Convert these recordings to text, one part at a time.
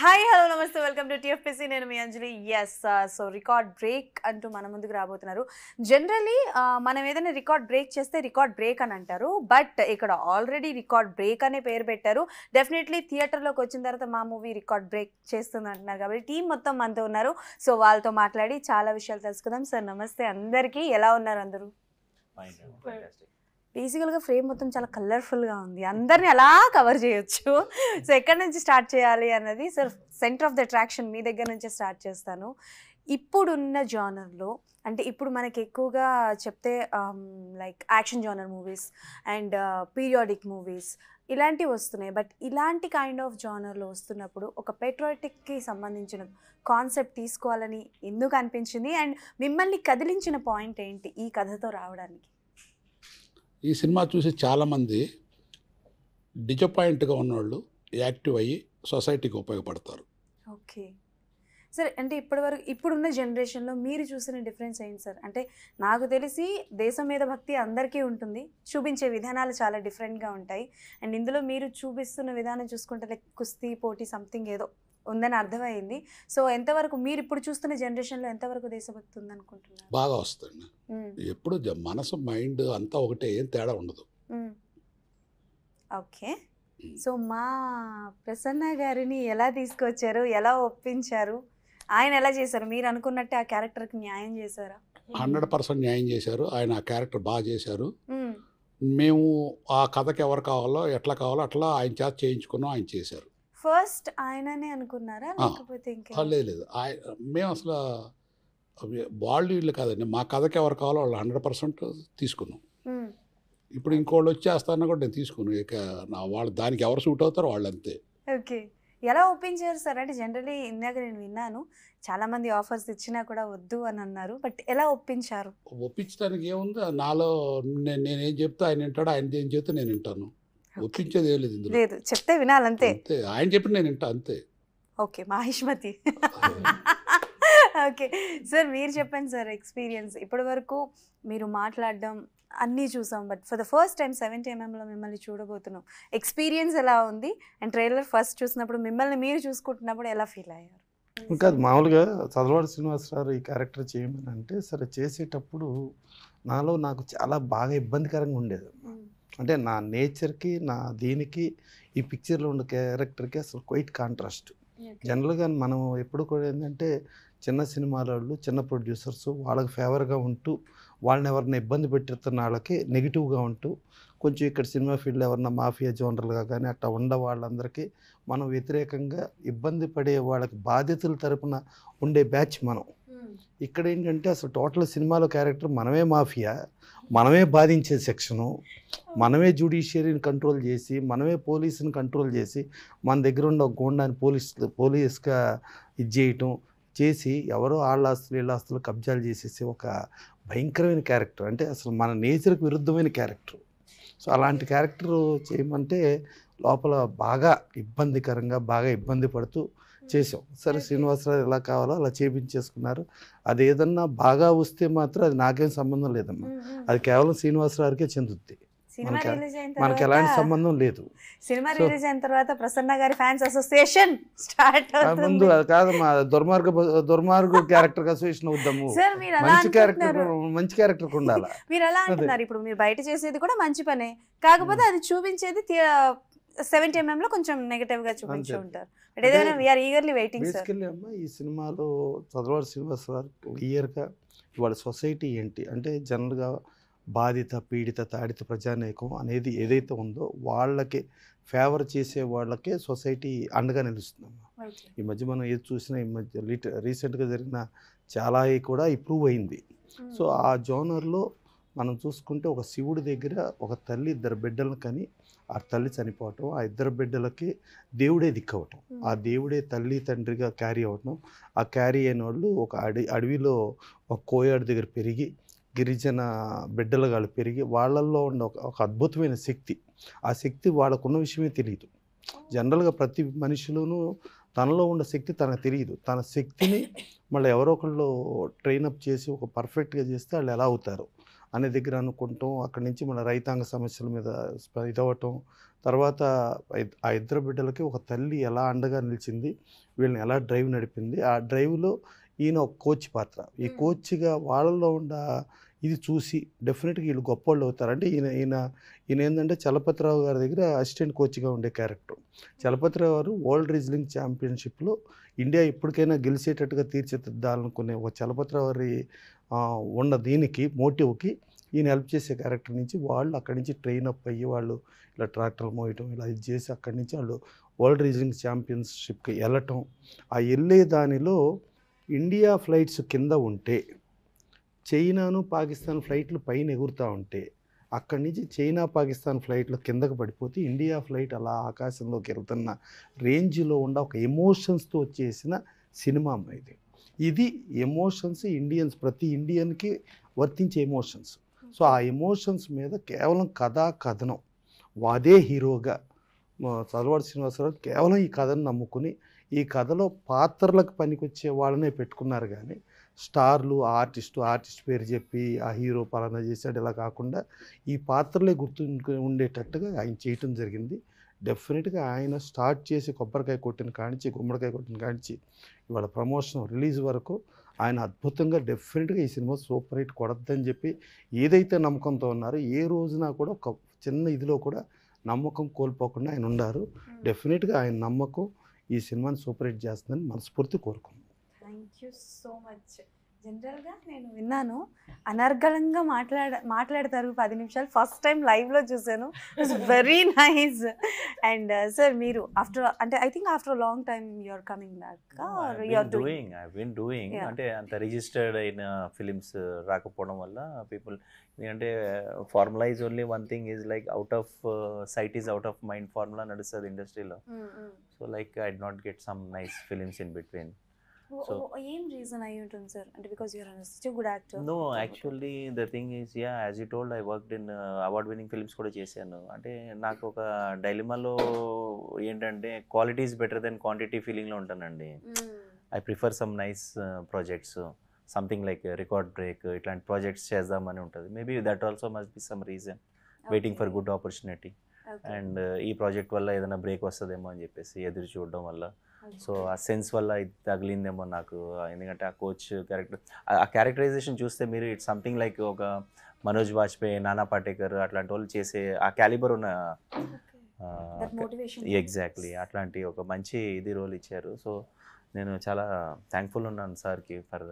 Hi hello నమస్తే welcome to TFPC నేను మీ అంజలి yes so record break అంటూ మన ముందుకు రాబోతున్నారు జనరలీ మనం ఏదైనా రికార్డ్ బ్రేక్ చేస్తే రికార్డ్ బ్రేక్ అని అంటారు బట్ ఇక్కడ ఆల్రెడీ రికార్డ్ బ్రేక్ అనే పేరు పెట్టారు డెఫినెట్లీ థియేటర్లోకి వచ్చిన తర్వాత మా మూవీ రికార్డ్ బ్రేక్ చేస్తుంది అంటున్నారు కాబట్టి టీం మొత్తం మనతో ఉన్నారు సో వాళ్ళతో మాట్లాడి చాలా విషయాలు తెలుసుకుందాం సార్ నమస్తే అందరికీ ఎలా ఉన్నారు అందరూ బేసికల్గా ఫ్రేమ్ మొత్తం చాలా కలర్ఫుల్గా ఉంది అందరినీ అలా కవర్ చేయొచ్చు సో ఎక్కడి నుంచి స్టార్ట్ చేయాలి అన్నది sir centre of the attraction మీ దగ్గర నుంచే స్టార్ట్ చేస్తాను ఇప్పుడున్న జానర్లో అంటే ఇప్పుడు మనకి ఎక్కువగా చెప్తే like action genre movies and periodic movies ఇలాంటివి వస్తున్నాయి బట్ ఇలాంటి కైండ్ ఆఫ్ జానర్లో వస్తున్నప్పుడు ఒక పెట్రోటిక్కి సంబంధించిన కాన్సెప్ట్ తీసుకోవాలని ఎందుకు అనిపించింది అండ్ మిమ్మల్ని కదిలించిన పాయింట్ ఏంటి ఈ కథతో రావడానికి ఈ సినిమా చూసి చాలామంది డిజపాయింట్గా ఉన్నవాళ్ళు యాక్టివ్ అయ్యి సొసైటీకి ఉపయోగపడతారు. ఓకే సార్ అంటే ఇప్పటివరకు ఇప్పుడున్న జనరేషన్లో మీరు చూసిన డిఫరెన్స్ ఏంటి సార్ అంటే నాకు తెలిసి దేశం మీద భక్తి అందరికీ ఉంటుంది చూపించే విధానాలు చాలా డిఫరెంట్గా ఉంటాయి అండ్ ఇందులో మీరు చూపిస్తున్న విధానం చూసుకుంటే లైక్ కుస్తీ పోటీ సంథింగ్ ఏదో ఉందని అర్థమైంది సో ఎంతవరకు మీరు ఇప్పుడు చూస్తున్న జనరేషన్లో ఎంతవరకు దేశభక్తి ఉందనుకుంటున్నారు బాగా వస్తుంది ఎప్పుడు మనసు మైండ్ అంతా ఒకటే ఏం తేడా ఉండదు. ఓకే సో మా ప్రసన్న గారిని ఎలా తీసుకొచ్చారు ఎలా ఒప్పించారు ఆయన ఎలా చేశారు మీరు అనుకున్నట్టే ఆ క్యారెక్టర్కి న్యాయం చేశారా 100% న్యాయం చేశారు. ఆయన ఆ క్యారెక్టర్ బాగా చేశారు. మేము ఆ కథకి ఎవరు కావాలో ఎట్లా కావాలో అట్లా ఆయన చేత చేయించుకున్నాం. ఆయన చేశారు. ఫస్ట్ ఆయననే అనుకున్నారా లేకపోతే ఇంకా లేదు మేము అసలు వాళ్ళు వీళ్ళు కాదండి మా కథకి ఎవరు కావాలో వాళ్ళు 100% తీసుకున్నాం. ఇప్పుడు ఇంకోళ్ళు వచ్చేస్తారన్నా కూడా నేను తీసుకున్నాను. ఇక వాళ్ళు దానికి ఎవరు సూట్ అవుతారో వాళ్ళు అంతే. ఓకే ఎలా ఒప్పించారు సార్ అంటే జనరలీ ఇందాక నేను విన్నాను చాలామంది ఆఫర్స్ ఇచ్చినా కూడా వద్దు అని అన్నారు బట్ ఎలా ఒప్పించారు ఒప్పించడానికి ఏముంది నాలో నేనేం చెప్తే ఆయన వింటాడు ఆయన ఏం చెప్తే నేను వింటాను. ఒప్పించేది ఏం లేదు ఇందులో లేదు చెప్తే వినాలంతే అంతే ఆయన చెప్పి నేను వింటా అంతే. ఓకే మహిష్మతి ఓకే సార్ మీరు చెప్పండి సార్ ఎక్స్పీరియన్స్ ఇప్పటి వరకు మీరు మాట్లాడడం అన్నీ చూసాం but for the first time 70mm మిమ్మల్ని చూడబోతున్నాం ఎక్స్పీరియన్స్ ఎలా ఉంది అండ్ ట్రైలర్ ఫస్ట్ చూసినప్పుడు మిమ్మల్ని మీరు చూసుకుంటున్నప్పుడు ఎలా ఫీల్ అయ్యారు ఇంకా మామూలుగా చదవాడు శ్రీనివాసరావు ఈ క్యారెక్టర్ చేయమని అంటే సరే చేసేటప్పుడు నాకు చాలా బాగా ఇబ్బందికరంగా ఉండేది. అంటే నా నేచర్కి నా దీనికి ఈ పిక్చర్లో ఉన్న క్యారెక్టర్కి అసలు క్వైట్ కాంట్రాస్ట్. జనరల్గా మనం ఎప్పుడు కూడా ఏంటంటే చిన్న సినిమాల వాళ్ళు చిన్న ప్రొడ్యూసర్స్ వాళ్ళకి ఫేవర్గా ఉంటూ వాళ్ళని ఎవరిని ఇబ్బంది పెట్టిస్తున్న వాళ్ళకి నెగిటివ్గా ఉంటూ కొంచెం ఇక్కడ సినిమా ఫీల్డ్ ఎవరన్నా మాఫియా జోనర్లుగా కానీ అట్లా ఉండే వాళ్ళందరికీ మనం వ్యతిరేకంగా ఇబ్బంది పడే వాళ్ళకి బాధ్యతల తరపున ఉండే బ్యాచ్ మనం. ఇక్కడ ఏంటంటే అసలు టోటల్ సినిమాలో క్యారెక్టర్ మనమే మాఫియా మనమే బాధించే సెక్షను మనమే జ్యుడిషియరీని కంట్రోల్ చేసి మనమే పోలీసుని కంట్రోల్ చేసి మన దగ్గర ఉన్న ఒక గోండాని పోలీస్గా ఇది చేయటం చేసి ఎవరో వాళ్ళ ఆస్తులు వీళ్ళ ఆస్తులు కబ్జాలు చేసేసి ఒక భయంకరమైన క్యారెక్టర్ అంటే అసలు మన నేచర్కి విరుద్ధమైన క్యారెక్టర్. సో అలాంటి క్యారెక్టర్ చేయమంటే లోపల బాగా ఇబ్బందికరంగా బాగా ఇబ్బంది పడుతూ చేసాం. సరే శ్రీనివాసరావు ఎలా కావాలో అలా చేపించేసుకున్నారు. అది ఏదన్నా బాగా వస్తే మాత్రం అది నాకేం సంబంధం లేదమ్మా అది కేవలం శ్రీనివాసరావుకే చెందుద్ది మనకి ఎలాంటి సంబంధం లేదు. సినిమా రిలీజ్ అయిన తర్వాత ప్రసన్న గారి ఫ్యాన్స్ అసోసియేషన్ స్టార్ట్ ముందు కాదమ్మా దుర్మార్గ క్యారెక్టర్ అసోసియేషన్ అవుద్దాము మంచి క్యారెక్టర్ ఉండాలి. మీరు ఎలా అంటున్నారు ఇప్పుడు మీరు బయట చేసేది కూడా మంచి పనే కాకపోతే అది చూపించేది 70mm కొంచెం నెగటివ్ గా చూపించి ఉంటారు. ఈ సినిమాలో చదవాడు శ్రీనివాసరావు క్లియర్గా ఇవాళ సొసైటీ ఏంటి అంటే జనరల్గా బాధిత పీడిత తాడిత ప్రజానీకం అనేది ఏదైతే ఉందో వాళ్ళకి ఫేవర్ చేసే వాళ్ళకే సొసైటీ అండగా నిలుస్తుందమ్మా. ఈ మధ్య మనం ఏది చూసినా ఈ మధ్య రీసెంట్గా జరిగిన చాలా కూడా ఇంప్రూవ్ అయింది. సో ఆ జోనర్లో మనం చూసుకుంటే ఒక శివుడి దగ్గర ఒక తల్లి 2 బిడ్డలను కని ఆ తల్లి చనిపోవటం ఆ 2 బిడ్డలకి దేవుడే దిక్కవటం ఆ దేవుడే తల్లి తండ్రిగా క్యారీ అవ్వటం ఆ క్యారీ అయిన వాళ్ళు ఒక అడవిలో ఒక కోయాడు దగ్గర పెరిగి గిరిజన బిడ్డలు వాళ్ళు పెరిగి వాళ్ళల్లో ఉన్న ఒక అద్భుతమైన శక్తి ఆ శక్తి వాళ్ళకున్న విషయమే తెలియదు. జనరల్గా ప్రతి మనిషిలోనూ తనలో ఉన్న శక్తి తనకు తెలియదు. తన శక్తిని మళ్ళీ ఎవరో ఒకళ్ళు ట్రైనప్ చేసి ఒక పర్ఫెక్ట్గా చేస్తే వాళ్ళు ఎలా అవుతారు అనే దగ్గర అనుకుంటాం. అక్కడి నుంచి మన రైతాంగ సమస్యల మీద ఇదవ్వటం తర్వాత ఆ ఇద్దరు బిడ్డలకి ఒక తల్లి ఎలా అండగా నిలిచింది, వీళ్ళని ఎలా డ్రైవ్ నడిపింది, ఆ డ్రైవ్లో ఈయన ఒక కోచ్ పాత్ర. ఈ కోచ్గా వాళ్ళలో ఉన్న ఇది చూసి డెఫినెట్గా వీళ్ళు గొప్పవాళ్ళు అవుతారు. అంటే ఈయన ఏంటంటే చలపతిరావు గారి దగ్గర అసిస్టెంట్ కోచ్గా ఉండే క్యారెక్టర్. చలపతిరావు గారు వరల్డ్ రెజ్లింగ్ ఛాంపియన్షిప్లో ఇండియా ఇప్పటికైనా గెలిచేటట్టుగా తీర్చిదిద్దాలనుకునే ఒక చలపతిరావు గారి ఉన్న దీనికి మోటివ్కి ఈయన హెల్ప్ చేసే క్యారెక్టర్ నుంచి వాళ్ళు అక్కడి నుంచి ట్రైన్ అప్ అయ్యి వాళ్ళు ఇలా ట్రాక్టర్ మోయటం ఇలా ఇది చేసి అక్కడి నుంచి వాళ్ళు వరల్డ్ రెజ్లింగ్ ఛాంపియన్షిప్కి వెళ్ళటం. ఆ వెళ్ళే దానిలో ఇండియా ఫ్లైట్స్ కింద ఉంటే చైనాను పాకిస్తాన్ ఫ్లైట్లు పైన ఎగురుతూ ఉంటే అక్కడి నుంచి చైనా పాకిస్తాన్ ఫ్లైట్లు కిందకు పడిపోతే ఇండియా ఫ్లైట్ అలా ఆకాశంలోకి వెళ్తున్న రేంజ్లో ఉన్న ఒక ఎమోషన్స్తో వచ్చేసిన సినిమా ఇది. ఇది ఎమోషన్స్ ప్రతి ఇండియన్కి వర్తించే ఎమోషన్స్. సో ఆ ఎమోషన్స్ మీద కేవలం కథనం అదే హీరోగా చదలవాడ శ్రీనివాసరావు కేవలం ఈ కథను నమ్ముకుని ఈ కథలో పాత్రలకు పనికొచ్చే వాళ్ళనే పెట్టుకున్నారు. కానీ స్టార్లు ఆర్టిస్ట్ పేరు చెప్పి ఆ హీరో పలానా చేశాడు ఇలా కాకుండా ఈ పాత్రలే గుర్తు ఉండేటట్టుగా ఆయన చేయటం జరిగింది. డెఫినెట్గా ఆయన స్టార్ట్ చేసి కొబ్బరికాయ కొట్టిన కానించి గుమ్మడికాయ కొట్టిన కానించి ఇవాళ ప్రమోషన్ రిలీజ్ వరకు ఆయన అద్భుతంగా డెఫినెట్గా ఈ సినిమా సూపర్ హిట్ కొడద్దని చెప్పి ఏదైతే నమ్మకంతో ఉన్నారో ఏ రోజున కూడా ఒక చిన్న ఇదిలో కూడా నమ్మకం కోల్పోకుండా ఆయన ఉన్నారు. డెఫినెట్గా ఆయన నమ్మకం ఈ సినిమాని సూపర్ హిట్ చేస్తుందని మనస్ఫూర్తి కోరుకున్నాను. Thank you so much. జనరల్గా నేను విన్నాను అనర్గళంగా మాట్లాడతారు 10 నిమిషాలు. ఫస్ట్ టైం లైవ్లో చూసాను. It's very nice. And sir మీరు I think after long time you're coming back. I've been doing అంటే అంత రిజిస్టర్డ్ అయిన ఫిలిమ్స్ రాకపోవడం వల్ల పీపుల్ ఎందుకంటే formula is only one thing is like out of sight is out of mind formula నడుస్తుంది ఇండస్ట్రీలో. So like I'd not get some nice films in between. ఏం reason అయి ఉంటుంది సార్? అంటే because you're such a good actor. No, actually the thing is as you told I worked in award winning films కూడా చేశాను. అంటే నాకు ఒక డైలమాలో ఏంటంటే quality is better than quantity ఫీలింగ్లో ఉంటానండి. I prefer some nice projects, something like record break ఇట్లాంటి ప్రాజెక్ట్స్ చేద్దామని ఉంటుంది. Maybe that also must be some reason waiting for good opportunity. And ఈ ప్రాజెక్ట్ వల్ల ఏదైనా బ్రేక్ వస్తుందేమో అని చెప్పేసి ఎదురు చూడడం వల్ల సో ఆ సెన్స్ వల్ల ఇది తగిలిందేమో నాకు. ఎందుకంటే ఆ కోచ్ క్యారెక్టర్ ఆ క్యారెక్టరైజేషన్ చూస్తే మీరు ఇట్స్ సంథింగ్ లైక్ ఒక మనోజ్ వాజ్పేయి, నానా పాటేకర్ అట్లాంటి వాళ్ళు చేసే ఆ క్యాలిబర్ ఉన్న ఎగ్జాక్ట్లీ అట్లాంటి ఒక మంచి ఇది రోల్ ఇచ్చారు. సో నేను చాలా థ్యాంక్ఫుల్ ఉన్నాను సార్కి for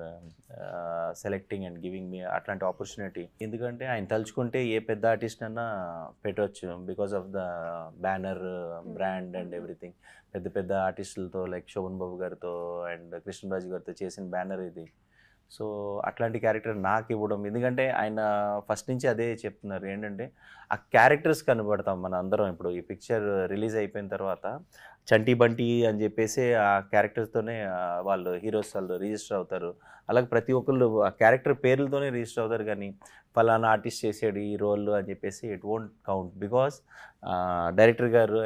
selecting and giving me అట్లాంటి ఆపర్చునిటీ. ఎందుకంటే ఆయన తలుచుకుంటే ఏ పెద్ద ఆర్టిస్ట్ అన్నా పెట్టవచ్చు because of the banner brand and everything. పెద్ద పెద్ద ఆర్టిస్టులతో లైక్ శోభన్ బాబు గారితో అండ్ కృష్ణరాజు గారితో చేసిన బ్యానర్ ఇది. సో అట్లాంటి క్యారెక్టర్ నాకు ఇవ్వడం, ఎందుకంటే ఆయన ఫస్ట్ నుంచి అదే చెప్తున్నారు ఏంటంటే ఆ క్యారెక్టర్స్ కనబడతాం మన అందరం. ఇప్పుడు ఈ పిక్చర్ రిలీజ్ అయిపోయిన తర్వాత చంటి బంటి అని చెప్పేసి ఆ క్యారెక్టర్స్తోనే వాళ్ళు హీరోస్ వాళ్ళు రిజిస్టర్ అవుతారు. అలాగే ప్రతి ఒక్కళ్ళు ఆ క్యారెక్టర్ పేర్లతోనే రిజిస్టర్ అవుతారు. కానీ ఫలానా ఆర్టిస్ట్ చేసాడు ఈ రోల్ అని చెప్పేసి it won't count because director గారు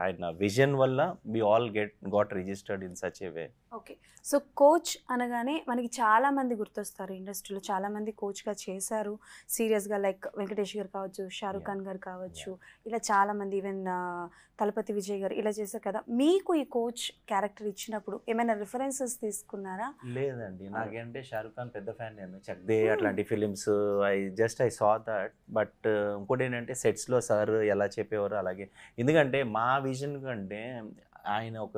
ఆయన విజన్ వల్ల we all got registered in such a way. Okay, so coach అనగానే మనకి చాలామంది గుర్తొస్తారు ఇండస్ట్రీలో. చాలామంది కోచ్గా చేశారు సీరియస్గా, లైక్ వెంకటేష్ గారు కావచ్చు, షారుఖ్ ఖాన్ గారు కావచ్చు, ఇలా చాలామంది, ఈవెన్ తలపతి విజయ్ గారు ఇలా చేశారు కదా. మీకు ఈ కోచ్ క్యారెక్టర్ ఇచ్చినప్పుడు ఏమైనా రిఫరెన్సెస్ తీసుకున్నారా? లేదండి, నాకేంటే షారుఖ్ ఖాన్ పెద్ద ఫ్యాన్ నేను. చక్దే అట్లాంటి films I saw that. But ఇంకోటి ఏంటంటే సెట్స్లో సార్ ఎలా చెప్పేవారు అలాగే. ఎందుకంటే మా విజన్ కంటే ఆయన ఒక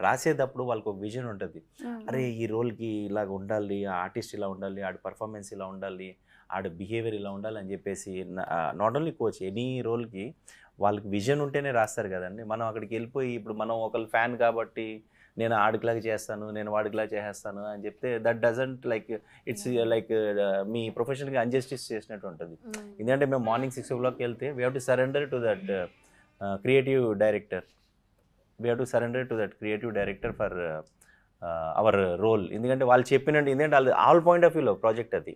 రాసేటప్పుడు వాళ్ళకి ఒక విజన్ ఉంటుంది. అరే ఈ రోల్కి ఇలాగ ఉండాలి, ఆ ఆర్టిస్ట్ ఇలా ఉండాలి, ఆడ పర్ఫార్మెన్స్ ఇలా ఉండాలి, ఆడ బిహేవియర్ ఇలా ఉండాలి అని చెప్పేసి నాట్ ఓన్లీ కోచ్ ఎనీ రోల్కి వాళ్ళకి విజన్ ఉంటేనే రాస్తారు కదండి. మనం అక్కడికి వెళ్ళిపోయి ఇప్పుడు మనం ఒకళ్ళు ఫ్యాన్ కాబట్టి నేను ఆడికిలాగా చేస్తాను, నేను వాడికిలాగా చేసేస్తాను అని చెప్తే that doesn't like it's like మీ ప్రొఫెషన్కి అన్జస్టిస్ చేసినట్టు ఉంటుంది. ఎందుకంటే మేము మార్నింగ్ 6 o'clock వెళ్తే we have to surrender to that creative director. We have to surrender to that creative director for our role. ఎందుకంటే వాళ్ళు చెప్పినట్టు, ఎందుకంటే వాళ్ళు ఆల్ పాయింట్ ఆఫ్ వ్యూలో ప్రాజెక్ట్ అది.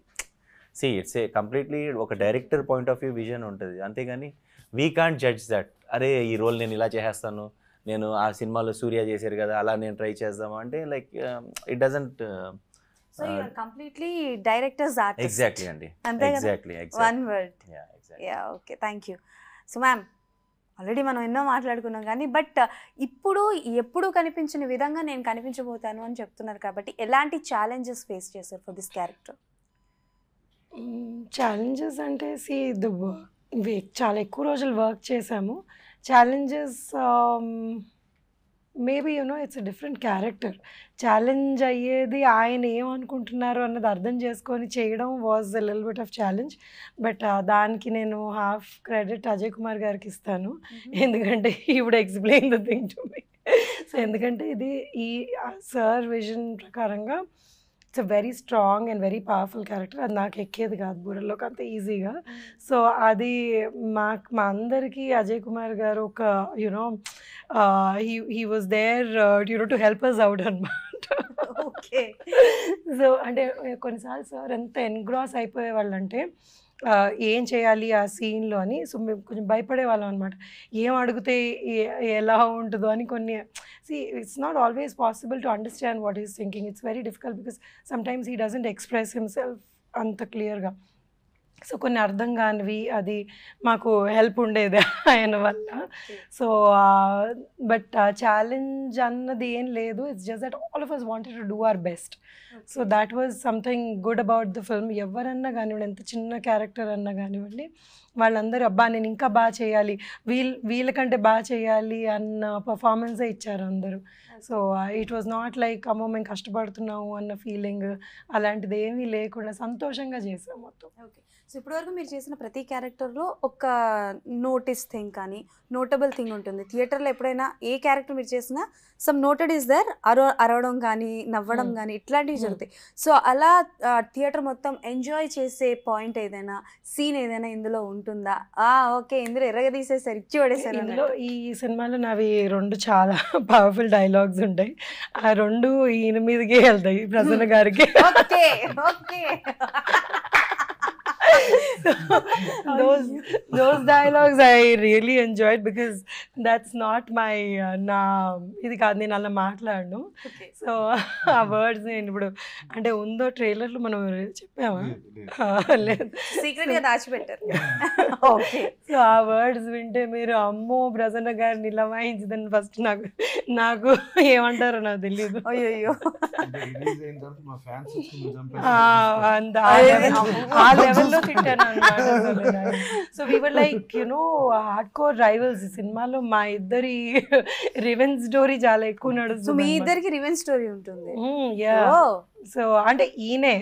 సి ఇట్స్ ఏ కంప్లీట్లీ ఒక director point of view vision ఉంటుంది. అంతేగాని వీ కాంట్ జడ్జ్ దట్ అరే ఈ రోల్ నేను ఇలా చేసేస్తాను, నేను ఆ సినిమాలో సూర్య చేశారు కదా అలా నేను ట్రై చేద్దాము అంటే like it doesn't. So you are completely directors artist. Exactly అండి, అంతే కదా, exactly one word. Yeah okay, thank you. So ma'am, already మనం ఎన్నో మాట్లాడుకున్నాం కానీ బట్ ఇప్పుడు ఎప్పుడు కనిపించిన విధంగా నేను కనిపించబోతాను అని చెప్తున్నారు కాబట్టి ఎలాంటి ఛాలెంజెస్ ఫేస్ చేశారు ఫర్ దిస్ క్యారెక్టర్? ఛాలెంజెస్ అంటే చాలా ఎక్కువ రోజులు వర్క్ చేసాము. Challenges maybe it's a different character. Challenge అయ్యేది ఆయన ఏమనుకుంటున్నారు అన్నది అర్థం చేసుకొని చేయడం was a little bit of challenge. But దానికి నేను హాఫ్ క్రెడిట్ అజయ్ కుమార్ గారికి ఇస్తాను, ఎందుకంటే he would explain the thing to me. So ఎందుకంటే ఇది ఈ సార్ విజన్ ప్రకారంగా it's a very strong and very powerful character. అది నాకు ఎక్కేది కాదు బుర్రలోకి అంత ఈజీగా. సో అది మా అందరికీ అజయ్ కుమార్ గారు ఒక he was there to help us out అనమాట. ఓకే. సో అంటే కొన్నిసార్లు సార్ ఎంత ఎన్గ్రాస్ అయిపోయేవాళ్ళు అంటే ఏం చేయాలి ఆ సీన్లో అని. సో మేము కొంచెం భయపడేవాళ్ళం అనమాట, ఏం అడిగితే ఎలా ఉంటుందో అని. కొన్ని it's not always possible to understand what he's thinking. It's very difficult because sometimes he doesn't express himself అంత క్లియర్గా. సో కొన్ని అర్థం కానివి అది మాకు హెల్ప్ ఉండేది ఆయన వల్ల. సో బట్ ఛాలెంజ్ అన్నది ఏం లేదు. It's just that all of us wanted to do our best. So that was something good about the film. ఎవరన్నా కానివ్వండి, ఎంత చిన్న క్యారెక్టర్ అన్నా కానివ్వండి, వాళ్ళందరూ అబ్బా నేను ఇంకా బాగా చేయాలి, వీళ్ళకంటే బాగా చేయాలి అన్న పర్ఫార్మెన్సే ఇచ్చారు అందరూ. So it was not like అమ్మో మేము కష్టపడుతున్నాము అన్న ఫీలింగ్ అలాంటిది ఏమీ లేకుండా సంతోషంగా చేసాం మొత్తం. ఓకే. సో ఇప్పటివరకు మీరు చేసిన ప్రతి క్యారెక్టర్లో ఒక నోటీస్ థింగ్ కానీ నోటబుల్ థింగ్ ఉంటుంది. థియేటర్లో ఎప్పుడైనా ఏ క్యారెక్టర్ మీరు చేసినా సమ్ నోటెడ్ ఈస్ దర్, అరవడం కానీ నవ్వడం కానీ ఇట్లాంటివి జరుగుతాయి. సో అలా థియేటర్ మొత్తం ఎంజాయ్ చేసే పాయింట్ ఏదైనా సీన్ ఏదైనా ఇందులో ఉంటుందా? ఓకే ఇందులో ఎర్రగా తీసేసారు, ఇచ్చి పడేసారు. ఇందులో ఈ సినిమాలో నావి 2 చాలా పవర్ఫుల్ డైలాగ్స్ ఉంటాయి. ఆ 2 ఈయన మీదకే వెళ్తాయి, ప్రసన్న గారికి. Okay okay. those dialogues I really enjoyed because that's not my ఇది కాదు, నేను అలా మాట్లాడను. సో ఆ వర్డ్స్ నేను ఇప్పుడు అంటే ఉందో ట్రైలర్లో మనం చెప్పామా? లేదు, సీక్రెట్గా దాచిపెట్టారు. ఓకే. సో ఆ వర్డ్స్ వింటే మీరు అమ్మో ప్రసన్న గారిని ఇలా వాయించదని ఫస్ట్ నాకు ఏమంటారో నాకు తెలియదు. అయ్యో ఆ లెవెల్లో తిట్టాను అన్నమాట. So we were like hard core rivals. సినిమాలో మా ఇద్దరి రివెంజ్ స్టోరీ చాలా ఎక్కువ నడుస్తుంది. మీ ఇద్దరికి రివెంజ్ స్టోరీ ఉంటుంది. సో అంటే ఈయనే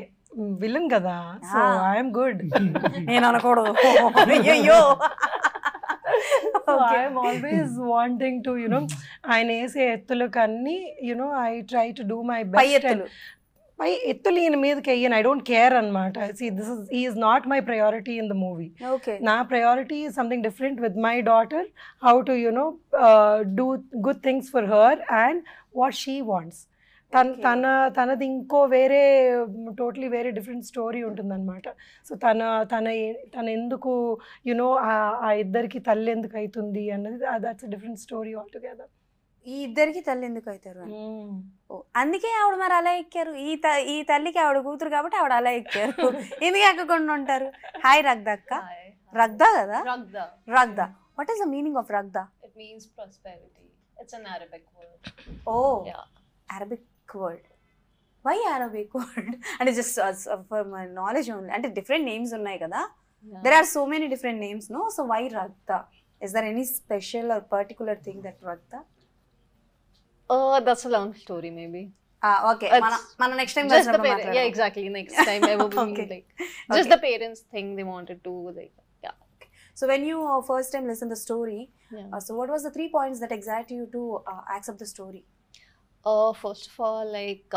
విలన్ కదా, సో ఐఎమ్ గుడ్. నేను అనకూడదు. అయ్యో. ఐఎమ్ ఆల్వేస్ వాంటింగ్ టు ఆయన వేసే ఎత్తులకు అన్ని I try to do my best. పై ఎత్తులు ఈయన మీదకి అయ్యాను, ఐ డోంట్ కేర్ అనమాట. He is not my priority in the movie. నా priority is something different with my daughter, how to do good things for her and what she wants. తనది ఇంకో వేరే టోటలీ వేరే డిఫరెంట్ స్టోరీ ఉంటుందన్నమాట. So తన ఎందుకు ఆ ఇద్దరికి తల్లి ఎందుకు అవుతుంది అన్నది that's different story all together. ఈ ఇద్దరికి తల్లి ఎందుకు అవుతారు? అందుకే ఆవిడ మరి అలా ఎక్కారు. ఈ తల్లికి ఆవిడ కూతురు కాబట్టి ఆవిడ అలా ఎక్కారు. ఎందుకు ఎక్కకుండా ఉంటారు? హాయ్ రగ్దా అక్క. రగ్దా కదా? రగ్దా. What is the meaning of రగ్దా? It means prosperity. It's an Arabic word. Oh, yeah. Arabic word. Why Arabic word? And just for my knowledge only. And different names ఉన్నాయి కదా? There are so many different names, no? So why Ragda? Is there any special or particular thing that Ragda? That's a long story maybe. Okay. Mana next time just the parents. Yeah, exactly. Next time I will be like just the parents thing they wanted to like. Yeah. So when you first time listened the story, so what was the 3 points that excited you to accept the story? First of all, like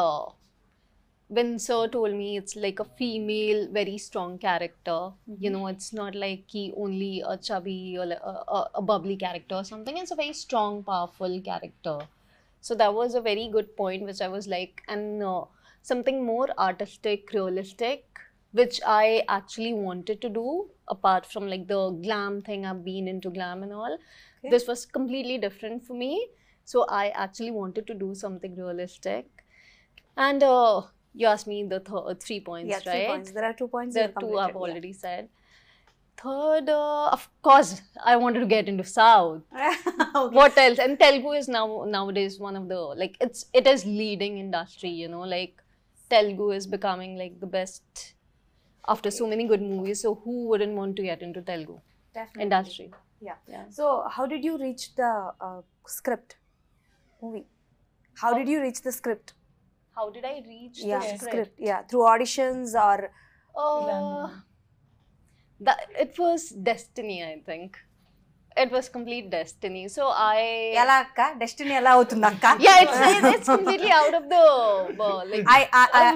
when sir told me it's like a female very strong character, it's not like he only a chubby or a bubbly character or something. It's a very strong, powerful character. So that was a very good point which I was like, and something more artistic, realistic, which I actually wanted to do apart from like the glam thing. I've been into glam and all. Okay. This was completely different for me. So I actually wanted to do something realistic. And you asked me the 3 points, right? 3 points. There are 2 points. There are 2 I've already said. third, of course, I wanted to get into South. Okay. What else? And Telugu is nowadays one of the, like, it is leading industry, you know, like Telugu is becoming like the best after so many good movies. So who wouldn't want to get into Telugu Definitely. industry? Yeah. Yeah. So how did you reach the script movie? How did you reach the script? How did I reach Yeah, the script? Yeah, through auditions or That it was destiny, I think. It was complete destiny. So I ఎలా అక్క destiny ఎలా అవుతుంది అక్క? yeah, it's completely out of the like.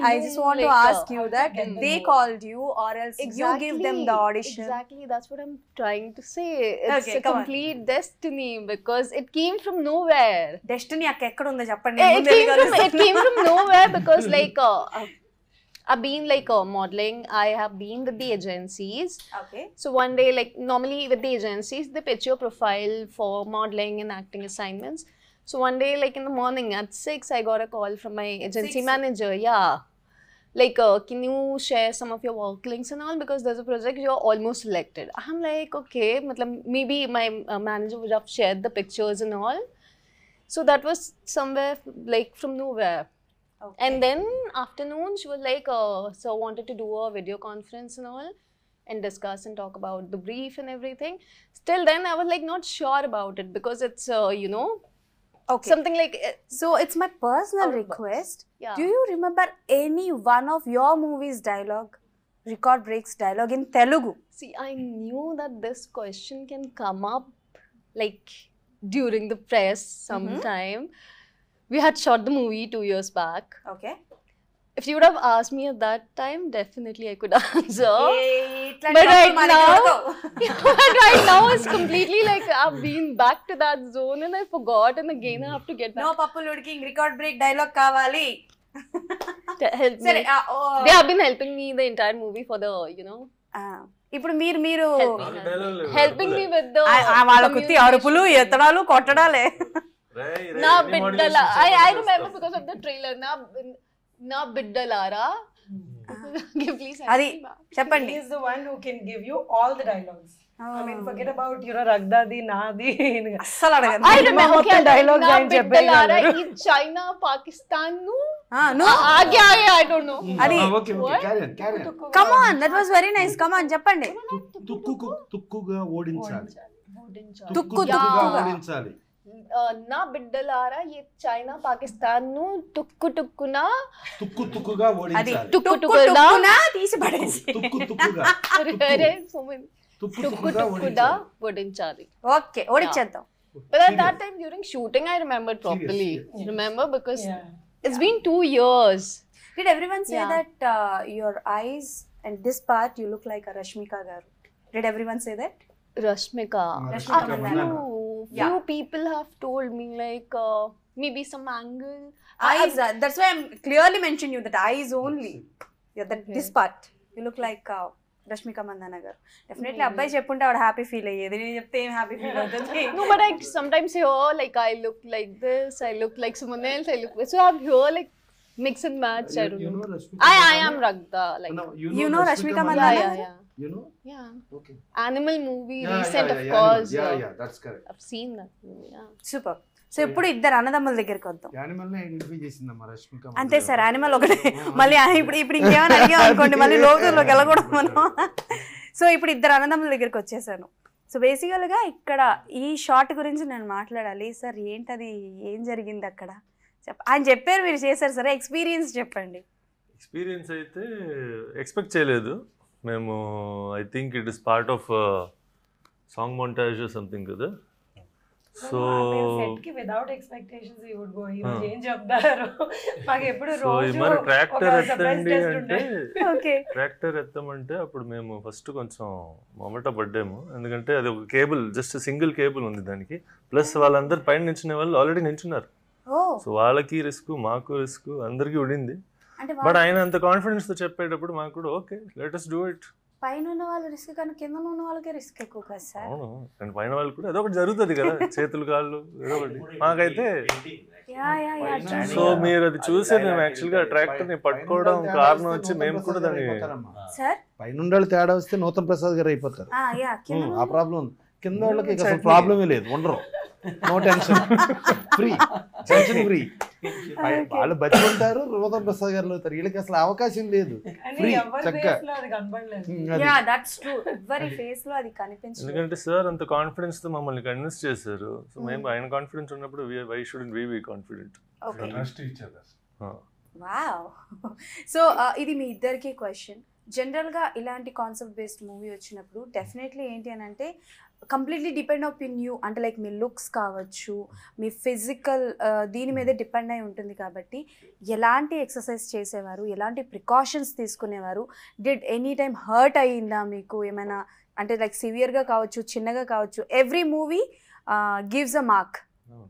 I just want to ask you that they called you or else you give them the audition. Exactly, that's what I'm trying to say. It's Okay, a come on. complete destiny because it came from nowhere. Destiny అక్క ఎక్కడ ఉందో చెప్పండి. It came from nowhere because like I've been like modeling. I have been with the agencies. Okay. So one day, like normally with the agencies, they pitch your profile for modeling and acting assignments. So one day, like in the morning at 6, I got a call from my agency 6? manager. Yeah. Like, can you share some of your work links and all? Because there's a project, you're almost selected. I'm like, okay, maybe my manager would have shared the pictures and all. So that was somewhere like from nowhere. Okay. And then afternoon, she was like, so wanted to do a video conference and all and discuss and talk about the brief and everything. Still then, I was like not sure about it because it's, you know, Okay. something like, So it's my personal Out of box. request. yeah. Do you remember any one of your movie's dialogue, record breaks dialogue in Telugu? See, I knew that this question can come up like during the press sometime. We had shot the movie 2 years back. Okay. If you would have asked me at that time, definitely I could answer. ఇట్లాంటి But right తప్పులు మా దగ్గర now- ఉండవు. But right now it's completely like I've been back to that zone and I forgot and again I have to get back. No పప్పులు ఉడికింగ్ record break dialogue కావాలి. Help me. సరే They have been helping me the entire movie for the, you know, ఇప్పుడు మీరు helping me with the వాళ్ళ కుత్తి అరుపులు ఎత్తడాలు కొట్టడాలే. Na biddala. I remember because of the trailer. Na biddalara. Please help అది me back. చెప్పండి. He is the one who can give you all the dialogues. I mean, forget about, you know, Ragdadi, Nadi. అస్సలు అడగను. I remember మొత్తం dialogues na ఆయన చెప్పేయగలరు. biddala in China, Pakistan nu. నువ్వు Aage I don't know. అది okay What? క్యారియన్ come on, that was very nice. Come on చెప్పండి. తుక్కుగా ఓడించాలి తుక్కు Yeah. తుక్కుగా ఓడించాలి నా బిడ్డలారా ఈ చైనా పాకిస్తాన్ ను తుక్కున తుక్కుగా అది ఓడించాలి టుక్కు టుక్కుడా. టుక్కున తీసి పడేసి. తుక్కుగా అరే so many తుక్కుగా టుక్కుడా ఓడించాలి వడించాలి. ఓకే ఓడిచ్చేద్దాం. But at that time during shooting I remembered properly. Serious. Remember because Yeah. it's been 2 years. Did everyone say Yeah. that your eyes and this part you look like a Rashmika garu? Did everyone say that? Rashmika. Rashmika Mandanna. Few people have told me like maybe some angle. Eyes. That's why I'm clearly mentioning you that eyes only. Yeah, that Okay. this part you look like Rashmika Mandanna garu. Definitely అబ్బాయి చెప్పుంటే ఆవిడ happy feel అయ్యేది. నేను చెప్తే ఏం happy feel అవుతుంది. No, but I sometimes hear like I look like this, I look like someone else, I look so I've heard like mix and match. I don't know. I am Ragda like You know Rashmika yeah, Mandanna? yeah, yeah. You know? Yeah. Okay. Animal movie Yeah, recent yeah, of yeah, course. Yeah, that's correct. I've seen that movie. Yeah. Super. So ఇప్పుడు ఇద్దరు అన్నదమ్ముల దగ్గరికి వద్దాం. Animal ని identify చేసిందమ్మా Rashmika అంతే sir, animal ఒకటే. మళ్ళీ ఇప్పుడు ఇంకేమైనా అడిగాం అనుకోండి మళ్ళీ లోతుల్లోకి వెళ్ళకూడదు మనం. సో ఇప్పుడు ఇద్దరు అన్నదమ్ముల దగ్గరికి వచ్చేసాను. సో బేసికల్గా ఇక్కడ ఈ షార్ట్ గురించి నేను మాట్లాడాలి. సార్ ఏంటది, ఏం జరిగింది అక్కడ ఆయన చెప్పారు, మీరు చేశారు సరే, ఎక్స్పీరియన్స్ చెప్పండి. ఎక్స్పీరియన్స్ అయితే ఎక్స్పెక్ట్ చేయలేదు మేము. I think it is part of song montage something కదా. So without expectations you would go. ఈ రోజు ఏం చెప్తారు మాకు ఎప్పుడు సో రోజు మరి ట్రాక్టర్ ఒక surprise ఎత్తండి test అంటే ఓకే ట్రాక్టర్ ఎత్తామంటే అప్పుడు మేము ఫస్ట్ కొంచెం మొమట పడ్డాము. ఎందుకంటే అది ఒక కేబుల్, జస్ట్ సింగిల్ కేబుల్ ఉంది దానికి. ప్లస్ వాళ్ళందరూ పైన నించునే వాళ్ళు ఆల్రెడీ నించున్నారు. సో వాళ్ళకి రిస్క్, మాకు రిస్క్, అందరికీ ఉడింది. బట్ ఆయన అంత కాన్ఫిడెన్స్తో చెప్పేటప్పుడు మాకు కూడా okay let us do it, పైన ఉన్న వాళ్ళు రిస్క్ కానీ కింద ఉన్న వాళ్ళకే రిస్క్ ఎక్కువ కదా సార్. అవును, అండ్ పైన వాళ్ళు కూడా ఏదో ఒకటి జరుగుతుంది కదా, చేతులు కాళ్ళు ఏదో ఒకటి. మాకైతే సో మీరు అది చూసి మేము యాక్చువల్గా ట్రాక్టర్ని పట్టుకోవడం కారణం వచ్చి మేము కూడా దాన్ని సార్ పైన తేడా వస్తే నూతన్ ప్రసాద్ గారు అయిపోతారు. ఆ ప్రాబ్లం కింద వాళ్ళకి అసలు ప్రాబ్లమే లేదు, ఉండరు. No tension, free, tension free. వాళ్ళు బతికుంటారు, నూతన్ ప్రసాద్ గారు అవుతారు. వీళ్ళకి అసలు అవకాశం లేదు, ఫ్రీ చక్కగా. ఎందుకంటే సార్ అంత కాన్ఫిడెన్స్ తో మమ్మల్ని కన్విన్స్ చేశారు. సో మేము ఆయన కాన్ఫిడెన్స్ ఉన్నప్పుడు why shouldn't we be confident. Wow. So ఇది మీ ఇద్దరికి క్వశ్చన్. జనరల్గా ఇలాంటి కాన్సెప్ట్ బేస్డ్ మూవీ వచ్చినప్పుడు డెఫినెట్లీ ఏంటి అని అంటే కంప్లీట్లీ డిపెండ్ ఆన్ యూ, అంటే లైక్ మీ లుక్స్ కావచ్చు, మీ ఫిజికల్ దీని మీదే డిపెండ్ అయి ఉంటుంది. కాబట్టి ఎలాంటి ఎక్సర్సైజ్ చేసేవారు, ఎలాంటి ప్రికాషన్స్ తీసుకునేవారు? డిడ్ ఎనీ టైమ్ హర్ట్ అయ్యిందా మీకు ఏమైనా? అంటే లైక్ సివియర్గా కావచ్చు, చిన్నగా కావచ్చు. Every movie gives a mark,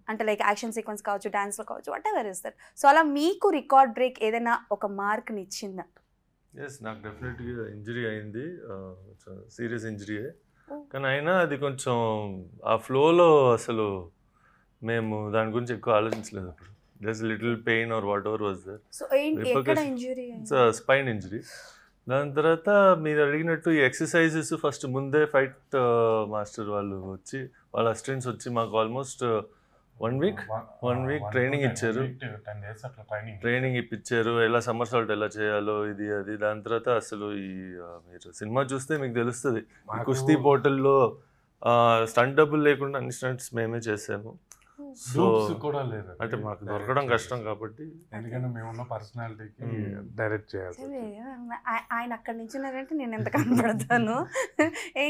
అంటే లైక్ యాక్షన్ సీక్వెన్స్ కావచ్చు, డాన్స్లో కావచ్చు, what ever is that. So అలా మీకు రికార్డ్ బ్రేక్ ఏదైనా ఒక మార్క్ని ఇచ్చిందా? ఎస్, నాకు డెఫినెట్గా ఇంజరీ అయింది, సీరియస్ ఇంజరీయే. కానీ అయినా అది కొంచెం ఆ ఫ్లోలో అసలు మేము దాని గురించి ఎక్కువ ఆలోచించలేదు. అప్పుడు just little pain or whatever was there. So ఎక్కడ ఇంజరీ? Spine injury. దాని తర్వాత మీరు అడిగినట్టు ఈ ఎక్సర్సైజెస్ ఫస్ట్ ముందే ఫైట్ మాస్టర్ వాళ్ళు వచ్చి, వాళ్ళ అసిస్టెంట్స్ వచ్చి మాకు ఆల్మోస్ట్ వన్ వీక్ ట్రైనింగ్ ఇచ్చారు. ట్రైనింగ్ ఇప్పించారు, ఎలా సమ్మర్ సాల్ట్ ఎలా చేయాలో ఇది అది. దాని తర్వాత అసలు ఈ మీరు సినిమా చూస్తే మీకు తెలుస్తుంది, కుస్తీ పోర్టల్లో స్టంట్ డబ్బులు లేకుండా అన్ని స్టంట్స్ మేమే చేసాము. సో కూడా లేదు అంటే మాకు దొరకడం కష్టం కాబట్టి, ఎందుకంటే మేమున్న పర్సనాలిటీకి డైరెక్ట్ చేయాలి. ఆయన అక్కడ నించున్నారంటే నేను ఎంత కనపడతాను,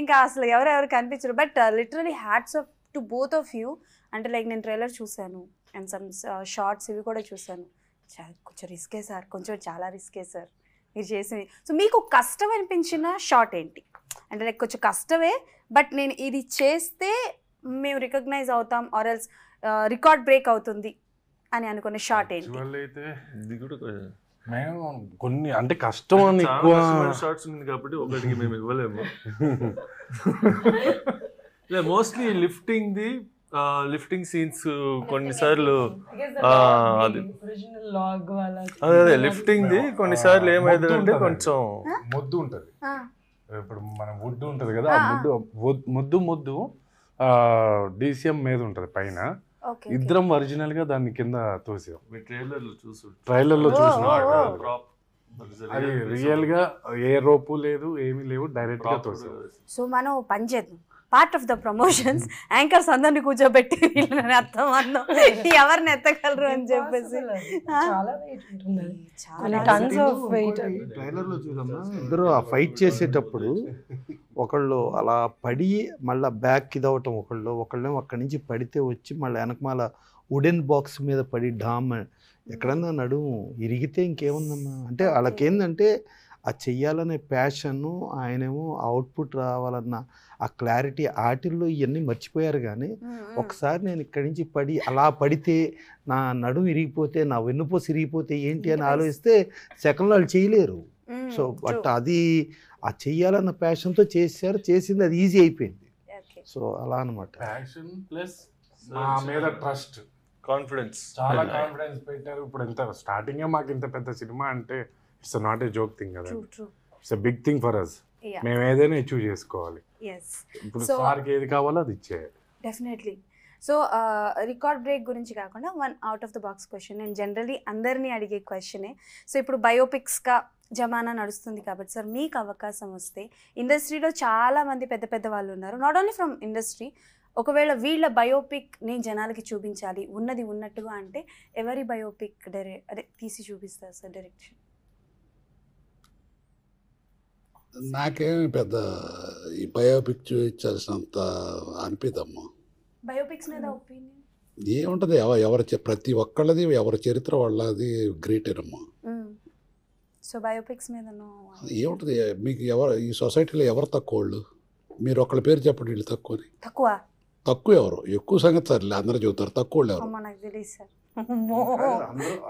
ఇంకా అసలు ఎవరెవరు కనిపించరు. But literally hats off to both of you. అంటే లైక్ నేను ట్రైలర్ చూశాను అండ్ సమ్ షార్ట్స్ ఇవి కూడా చూశాను. కొంచెం రిస్కే సార్, కొంచెం చాలా రిస్కే సార్ మీరు చేసింది. సో మీకు కష్టం అనిపించిన షార్ట్ ఏంటి? అంటే లైక్ కొంచెం కష్టమే, బట్ నేను ఇది చేస్తే మేము రికగ్నైజ్ అవుతాం ఆర్ ఎల్స్ రికార్డ్ బ్రేక్ అవుతుంది అని అనుకునే షార్ట్ ఏంటి? అయితే ఇది కూడా మేము కొన్ని అంటే కష్టం అని ఎక్కువ షార్ట్స్ ఉంది కాబట్టి ఒకటికి మేము ఇవ్వలేము. మోస్ట్లీ లిఫ్టింగ్ సీన్స్ కొన్నిసార్లు అది అదే లిఫ్టింగ్ ది కొన్నిసార్లు ఏమైందంటే కొంచెం ముద్దు ఉంటుంది. ఇప్పుడు మన వుడ్ ఉంటుంది కదా, ఆ ముద్దు DCM మీద ఉంటుంది పైన. ఇద్దరం ఒరిజినల్ గా దాన్ని కింద తోసాం. ట్రైలర్ లో చూసిన అది రియల్ గా ఏ రోపు లేదు, ఏమీ లేవు, డైరెక్ట్ గా తోసాం. సో మనం పని చేద్దాం, part of the promotions anchors అందరిని కూర్చోబెట్టి వీళ్ళని అర్థం ఎవరిని ఎత్తగలరు అని చెప్పేసి. ట్రైలర్ లో చూసామా, ఇద్దరు ఆ ఫైట్ చేసేటప్పుడు ఒకళ్ళు అలా పడి మళ్ళీ బ్యాక్ ఇదవటం, ఒకళ్ళేమో అక్కడి నుంచి పడితే వచ్చి మళ్ళీ వెనకమాల వుడెన్ బాక్స్ మీద పడి డామ్, ఎక్కడన్నా నడుము ఇరిగితే ఇంకేముందమ్మా. అంటే వాళ్ళకేందంటే ఆ చెయ్యాలనే ప్యాషను, ఆయనేమో అవుట్పుట్ రావాలన్న ఆ క్లారిటీ, ఆటిల్లో ఇవన్నీ మర్చిపోయారు. కానీ ఒకసారి నేను ఇక్కడి నుంచి పడి అలా పడితే నా నడుము ఇరిగిపోతే, నా వెన్నుపోసి ఇరిగిపోతే ఏంటి అని ఆలోచిస్తే సెకండ్లో వాళ్ళు చేయలేరు. సో బట్ అది ఆ చెయ్యాలన్న ప్యాషన్తో చేసింది, అది ఈజీ అయిపోయింది. సో అలా అనమాట. ప్యాషన్ ప్లస్ మా మీద ట్రస్ట్, కాన్ఫిడెన్స్, చాలా కాన్ఫిడెన్స్ పెట్టారు. ఇప్పుడు ఎంత స్టార్టింగే మాకు ఇంత పెద్ద సినిమా అంటే it's not a joke thing కదా, it's a big thing for us. మేము ఏదైనా అచీవ్ చేసుకోవాలి. ఇప్పుడు సార్కి ఏది కావాలో అది ఇచ్చేయాలి డెఫినెట్లీ. సో రికార్డ్ బ్రేక్ గురించి కాకుండా one out of the box question, నేను జనరలీ అందరినీ అడిగే క్వశ్చనే. సో ఇప్పుడు బయోపిక్స్గా జమానా నడుస్తుంది కాబట్టి సార్, మీకు అవకాశం వస్తే ఇండస్ట్రీలో చాలామంది పెద్ద పెద్ద వాళ్ళు ఉన్నారు, నాట్ ఓన్లీ ఫ్రమ్ ఇండస్ట్రీ. ఒకవేళ వీళ్ళ బయోపిక్ నేను జనాలకి చూపించాలి ఉన్నది ఉన్నట్టుగా అంటే ఎవరి బయోపిక్ అదే తీసి చూపిస్తారు సార్ డైరెక్షన్? నాకేమి పెద్ద ఈ బయోపిక్ చూపించాల్సినంత అనిపిదమ్మా. బయోపిక్స్ మీద ఒపీనియన్ ఏముంటుంది, ప్రతి ఒక్కళ్ళది ఎవరి చరిత్ర వాళ్ళది గ్రేటేనమ్మా. సో బయోపిక్స్ మీద ఏముంటుంది, మీకు ఈ సొసైటీలో ఎవరు తక్కువ వాళ్ళు? మీరు ఒక్కళ్ళ పేరు చెప్పండి, వీళ్ళు తక్కువ ఎవరు, ఎక్కువ సంగతి సార్ అందరూ చెబుతారు, తక్కువ వాళ్ళు ఎవరు? నాకు తెలియదు సార్.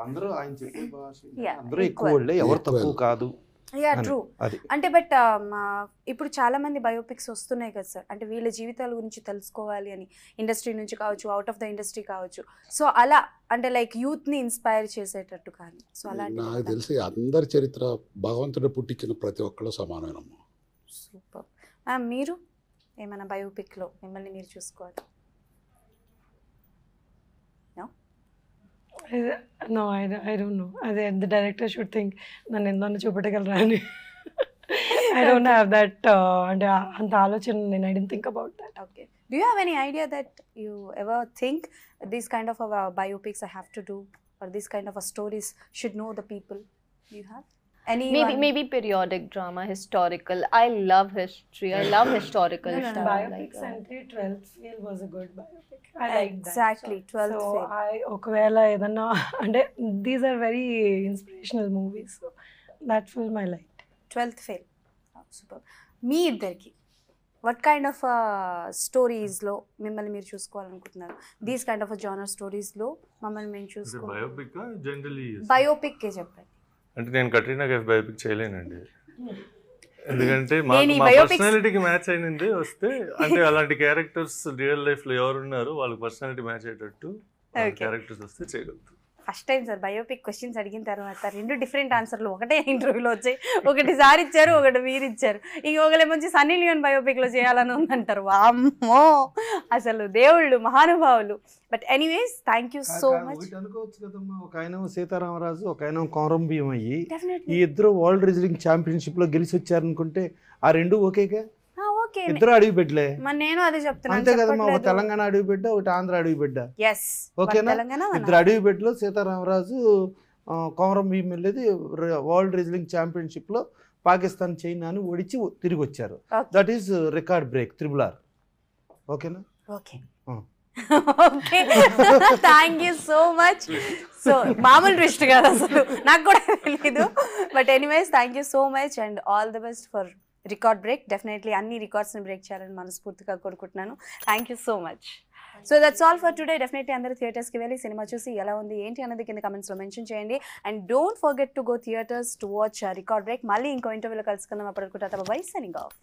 అందరూ ఆయన చెప్పే భాష, అందరూ ఎక్కువ వాళ్ళే, ఎవరు తక్కువ కాదు. యా అని. ట్రూ. అది అంటే బట్ ఇప్పుడు చాలా మంది బయోపిక్స్ వస్తున్నాయి కదా సార్, అంటే వీళ్ళ జీవితాల గురించి తెలుసుకోవాలి అని, ఇండస్ట్రీ నుంచి కావచ్చు, అవుట్ ఆఫ్ ద ఇండస్ట్రీ కావచ్చు. సో అలా అంటే లైక్ యూత్ని ఇన్స్పైర్ చేసేటట్టు కానీ, సో అలాంటి నాకు తెలిసి అందరి చరిత్ర భగవంతుడు పుట్టించిన ప్రతి ఒక్కళ్ళు సమానమేనమ్మా. సూపర్. మ్యామ్ మీరు ఏమైనా బయోపిక్లో మిమ్మల్ని మీరు చూసుకోవాలి? No, I don't know. The director should think నన్ను ఎందుకు చూపెట్టగలరా అని. I don't have that అంటే అంత ఆలోచన నేను I didn't think about that. Okay. Do you have any idea that you ever think this kind of a biopics I have to do, or this kind of a stories should know the people? Do you have any? Maybe periodic drama, historical. I love history. I love historical No, no, no. stuff. Biopics అంటే 12th Fail was a good biopic. I like that. Exactly, 12th So Fail. ఒకవేళ ఏదన్నా అంటే these are very inspirational movies. So that film I liked. 12th Fail. Super. మీ ఇద్దరికి what kind of స్టోరీస్లో మిమ్మల్ని మీరు చూసుకోవాలనుకుంటున్నారు? These kind of genre స్టోరీస్లో మమ్మల్ని మేము చూసుకోవాలి. Biopic generally బయోపిక్కే చెప్పండి. అంటే నేను కట్రీనా కైఫ్ బయోపిక్ చేయలేనండి, ఎందుకంటే నేను ఈ మా biopics- పర్సనాలిటీకి మ్యాచ్ అయినది వస్తే, అంటే అలాంటి క్యారెక్టర్స్ రియల్ లైఫ్ లో ఎవరు ఉన్నారు వాళ్ళకి పర్సనాలిటీ మ్యాచ్ అయ్యేటట్టు Okay. క్యారెక్టర్స్ వస్తే చేయగలుగుతాం. First time sir biopic questions అడిగిన తర్వాత 2 డిఫరెంట్ ఆన్సర్లు ఒకటే ఇంటర్వ్యూలో వచ్చాయి. ఒకటి సార్ ఇచ్చారు, ఒకటి మీరు ఇచ్చారు. ఇంకొకరు మంచి సన్నీ లియోన్ బయోపిక్లో చేయాలని ఉందంటారు. వామ్మో అసలు దేవుళ్ళు మహానుభావులు. But anyways thank you so much. ఒకటి అనుకోవచ్చు కదమ్మా, ఒక ఆయన సీతారామరాజు, ఒక ఆయన కొమరం భీం అయ్యి ఈ డెఫినెట్లీ ఇద్దరు వరల్డ్ రెజ్లింగ్ ఛాంపియన్షిప్ లో గెలిచి వచ్చారనుకుంటే ఆ రెండు ఓకేగా, ఓకే. ఇద్దరు అడవి బిడ్డలే. మరి నేను అదే చెప్తున్నాను. అంతే కదమ్మా, ఒక తెలంగాణ అడవి బిడ్డ, ఒకటి ఆంధ్ర అడవి బిడ్డ. yes ఓకేనా? తెలంగాణ ఇద్దరు అడవి బిడ్డలో సీతారామరాజు కొమరం భీం వెళ్ళేది వరల్డ్ రెజ్లింగ్ ఛాంపియన్షిప్ లో పాకిస్తాన్ చైనాని ఓడించి తిరిగి వచ్చారు. Okay. That is record break triple. ఓకేనా? Okay Ah. Okay thank you so much. So మామూలు ట్విస్ట్ కాదు అసలు, నాకు కూడా తెలీదు. But anyways thank you so much and all the best for record break. Definitely అన్ని రికార్డ్స్ని బ్రేక్ చేయాలని మనస్ఫూర్తిగా కోరుకుంటున్నాను. Thank you so much. So that's all for today. Definitely అందరూ థియేటర్స్కి వెళ్ళి సినిమా చూసి ఎలా ఉంది ఏంటి అన్నది కింద కమెంట్స్లో మెన్షన్ చేయండి. And don't forget to go theatres to watch record break. మళ్ళీ ఇంకో ఇంటర్వ్యూలో కలుసుకుందాం. అప్పటికి బై, సైనింగ్ ఆఫ్.